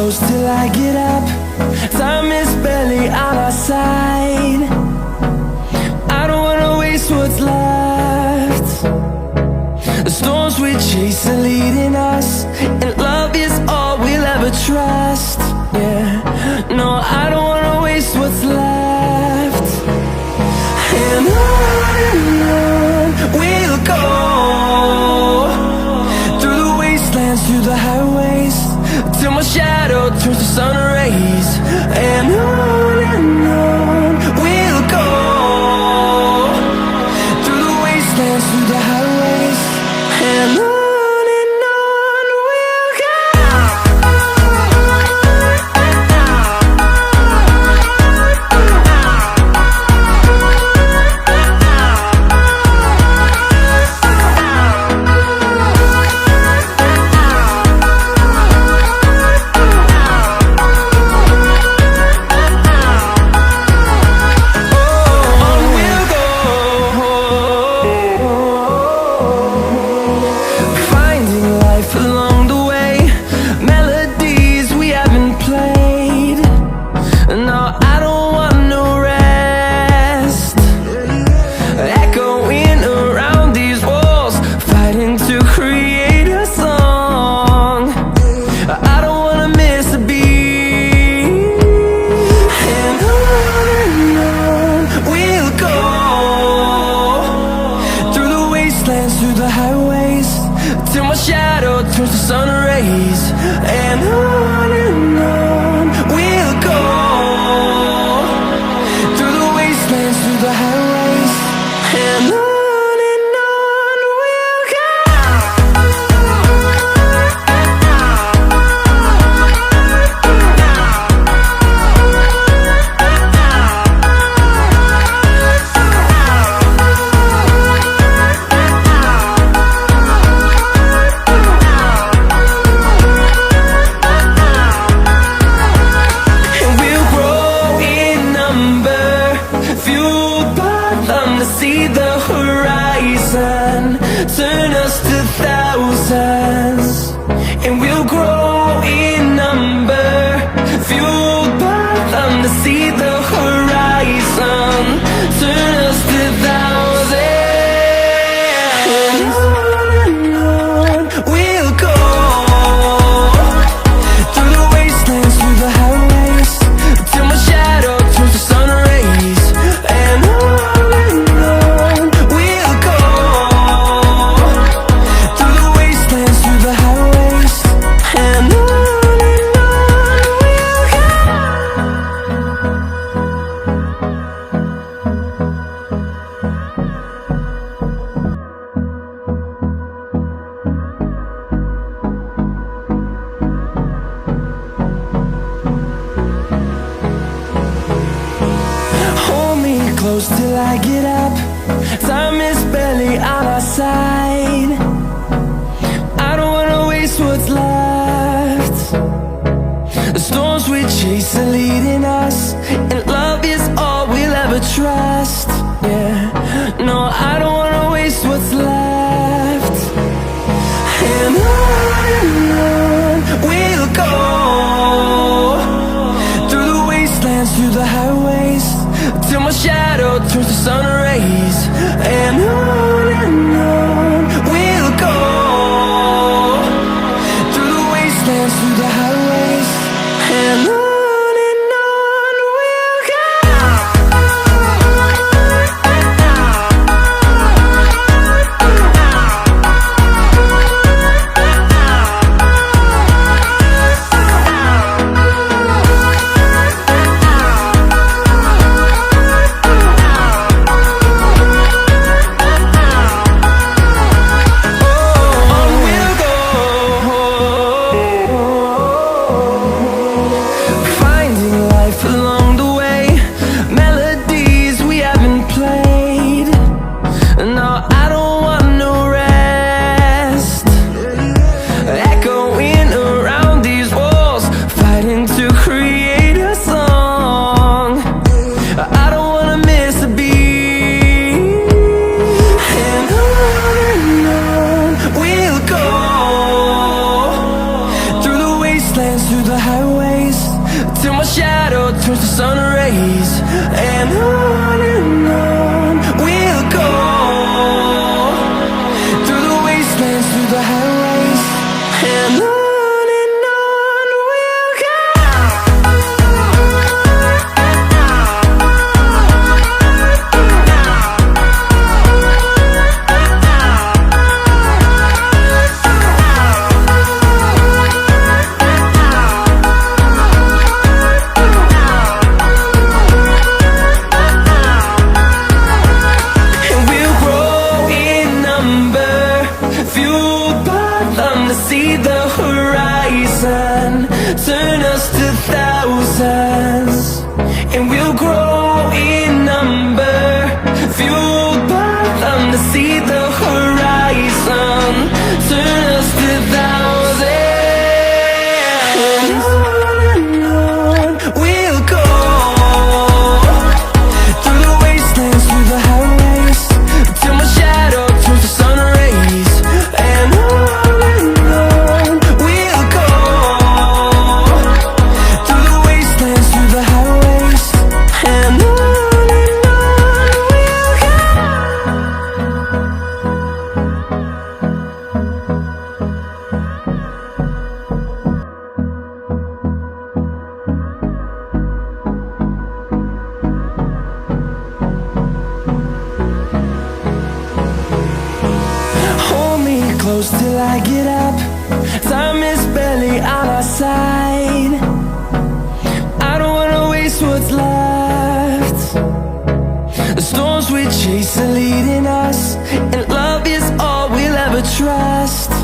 close till I get up. Time is barely on our side. I don't wanna waste what's left. The storms we chase are leading us, and love is all we'll ever trust. Yeah, no, I don't wanna waste what's left. And on we'll go, through the wastelands, through the highways, till my shadow turns to sun rays. And on we'll go, through the wastelands, through the highways, and on. Through the highways, till my shadow turns to sun rays. And on we'll go, through the wastelands, through the highways, and on. See the horizon, turn us to thousands, and we'll grow in number, fueled by them to see the horizon, turn us to thousands. And on we'll go, through the wastelands, through the highways, till my shadow turns to sun rays. And close till I get up. Time is barely on our side. I don't wanna waste what's left. The storms we chase are leading us, and love is all we'll ever trust. Yeah, no, I don't wanna waste what's left. And on we'll go, through the wastelands, through the highways, till my shadow turns to sun rays. And on we'll go, through the wastelands, through the highways, and on. turns to sun rays, and on we'll go, through the wastelands, through the highways, and on we'll go. See the horizon, turn us to thousands, and we'll grow in number, fueled by them to see the horizon, turn us to thousands, and on we'll go, through the wastelands, through the highways, till my shadow turns to sun rays, and on close till I get up. Time is barely on our side. I don't wanna waste what's left. The storms we chase are leading us, and love is all we'll ever trust.